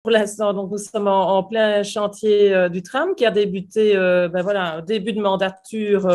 Pour l'instant, donc nous sommes en plein chantier du tram qui a débuté, début de mandature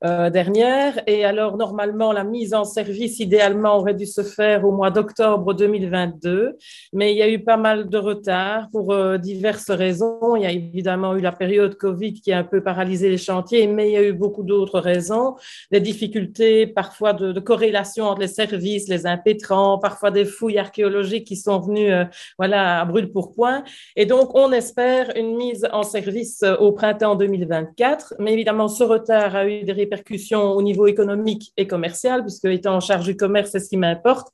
dernière. Et alors, normalement, la mise en service, idéalement, aurait dû se faire au mois d'octobre 2022. Mais il y a eu pas mal de retard pour diverses raisons. Il y a évidemment eu la période Covid qui a un peu paralysé les chantiers, mais il y a eu beaucoup d'autres raisons. Des difficultés parfois de corrélation entre les services, les impétrants, parfois des fouilles archéologiques qui sont venues à brûle-pourpoint. Et donc, on espère une mise en service au printemps 2024. Mais évidemment, ce retard a eu des répercussions au niveau économique et commercial, puisque étant en charge du commerce, c'est ce qui m'importe.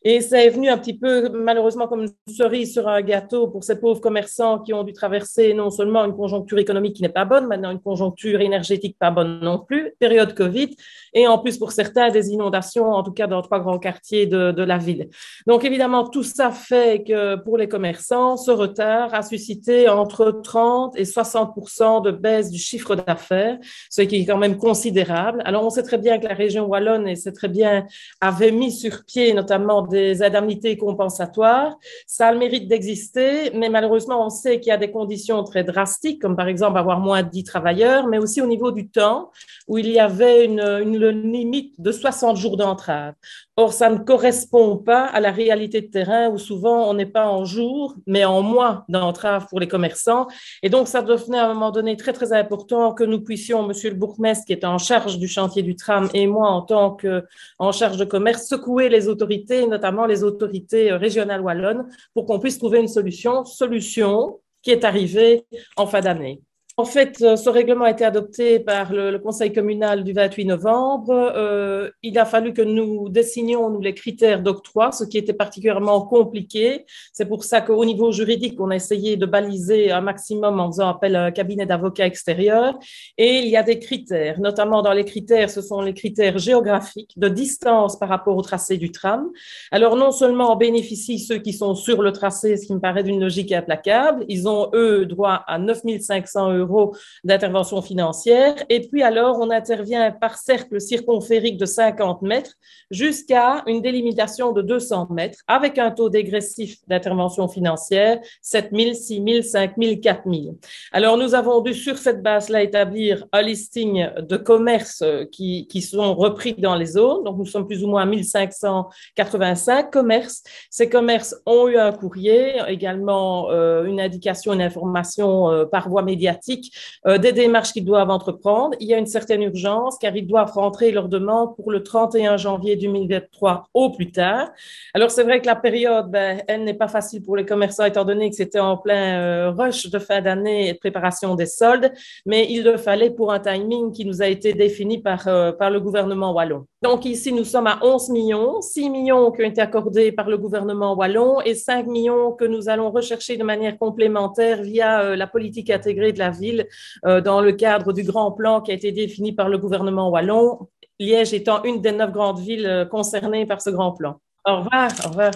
Et ça est venu un petit peu, malheureusement, comme une cerise sur un gâteau pour ces pauvres commerçants qui ont dû traverser non seulement une conjoncture économique qui n'est pas bonne, maintenant une conjoncture énergétique pas bonne non plus, période Covid, et en plus pour certains des inondations, en tout cas dans 3 grands quartiers de la ville. Donc évidemment, tout ça fait que pour les commerçants, ce retard a suscité entre 30 et 60% de baisse du chiffre d'affaires, ce qui est quand même considérable. Alors on sait très bien que la région wallonne, et c'est très bien, avait mis sur pied notamment des indemnités compensatoires. Ça a le mérite d'exister, mais malheureusement, on sait qu'il y a des conditions très drastiques, comme par exemple avoir moins de 10 travailleurs, mais aussi au niveau du temps, où il y avait une limite de 60 jours d'entrave. Or, ça ne correspond pas à la réalité de terrain, où souvent on n'est pas en jours, mais en mois d'entrave pour les commerçants. Et donc, ça devenait à un moment donné très, très important que nous puissions, monsieur le bourgmestre, qui est en charge du chantier du tram, et moi, en tant qu'en charge de commerce, secouer les autorités, notamment les autorités régionales wallonnes, pour qu'on puisse trouver une solution qui est arrivée en fin d'année. En fait, ce règlement a été adopté par le Conseil communal du 28 novembre. Il a fallu que nous dessinions, nous, les critères d'octroi, ce qui était particulièrement compliqué. C'est pour ça qu'au niveau juridique, on a essayé de baliser un maximum en faisant appel à un cabinet d'avocats extérieur. Et il y a des critères, notamment dans les critères, ce sont les critères géographiques, de distance par rapport au tracé du tram. Alors, non seulement bénéficient ceux qui sont sur le tracé, ce qui me paraît d'une logique implacable, ils ont, eux, droit à 9 500 € d'intervention financière. Et puis alors, on intervient par cercle circonférique de 50 mètres jusqu'à une délimitation de 200 mètres avec un taux dégressif d'intervention financière, 7 000, 6 000, 5 000, 4 000. Alors, nous avons dû sur cette base-là établir un listing de commerces qui sont repris dans les zones. Donc, nous sommes plus ou moins à 1585 commerces. Ces commerces ont eu un courrier, également une indication, une information par voie médiatique, des démarches qu'ils doivent entreprendre. Il y a une certaine urgence car ils doivent rentrer leur demande pour le 31 janvier 2023 au plus tard. Alors, c'est vrai que la période, elle n'est pas facile pour les commerçants étant donné que c'était en plein rush de fin d'année et de préparation des soldes, mais il le fallait pour un timing qui nous a été défini par le gouvernement wallon. Donc ici, nous sommes à 11 millions, 6 millions qui ont été accordés par le gouvernement wallon et 5 millions que nous allons rechercher de manière complémentaire via la politique intégrée de la ville dans le cadre du grand plan qui a été défini par le gouvernement wallon, Liège étant une des 9 grandes villes concernées par ce grand plan. Au revoir, au revoir.